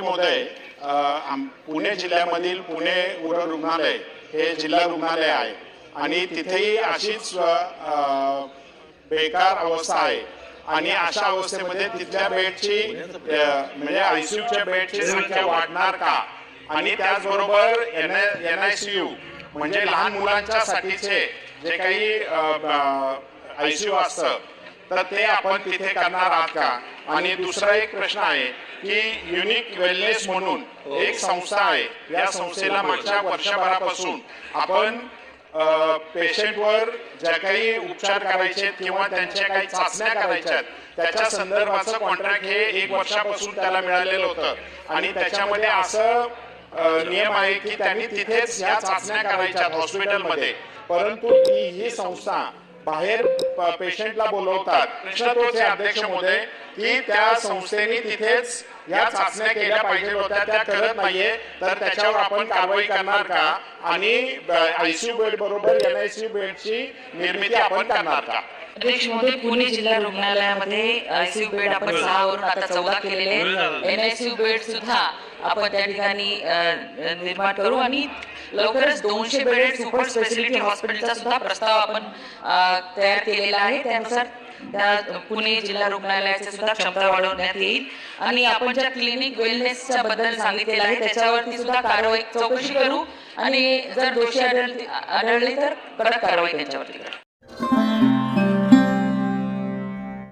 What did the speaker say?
महोदय, पुणे जिल्ह्यामधील पुणे उर रुग्णालय हे जिल्हा रुग्णालय आहे आणि तिथेही अशीच बेकार अवस्था आहे आणि अशा अवस्थेमध्ये तिथल्या बेडची म्हणजे आयसीयूच्या बेडची संख्या वाढणार का? आणि त्याचबरोबर NICU म्हणजे लहान मुलांच्या साठीचे जे काही आयसीयू असतं तर ते आपण तिथे करणार आहात का? आणि दुसरा एक प्रश्न आहे की युनिक वेलनेस म्हणून एक संस्था आहे, या संस्थेला मागच्या वर्षभरापासून आपण पेशंटवर ज्या काही उपचार करायचे किंवा त्यांच्या काही चाचण्या करायच्या त्याच्या संदर्भाचं कॉन्ट्रॅक्ट हे 1 वर्षापासून त्याला मिळालेलं होतं आणि त्याच्यामध्ये असं नियम आहे की त्यांनी तिथेच या चाचण्या करायच्या हॉस्पिटलमध्ये, परंतु ही संस्था बाहेर पेशंटला बोलवतात. प्रश्न तोच आहे अध्यक्ष महोदय की त्या संस्थेने तिथेच या चाचण्या केल्या पाहिजे होत्या, त्या करत नाहीये, तर त्याच्यावर आपण कारवाई करणार का? आणि आयसीयू बेड बरोबर NICU बेडची निर्मिती आपण करणार का? अध्यक्ष महोदय, पुणे जिल्हा रुग्णालयामध्ये आयसीयू बेड आपण 6 वरून आता 14 केलेले आहेत. NICU बेड सुद्धा आपण त्या ठिकाणी निर्माण करू आणि लवकरच 200 बेड सुपर स्पेशालिटी हॉस्पिटलचा सुद्धा प्रस्ताव आपण तयार केलेला आहे. त्यानुसार त्या पुणे जिल्हा रुग्णालयाची सुद्धा क्षमता वाढवण्यात येईल आणि आपण ज्या क्लिनिक वेलनेसच्या बद्दल सांगितलेलं आहे त्याच्यावरती सुद्धा कारवाई चौकशी करू आणि जर दोषी आढळले तर कडक कारवाई त्यांच्यावरती करू.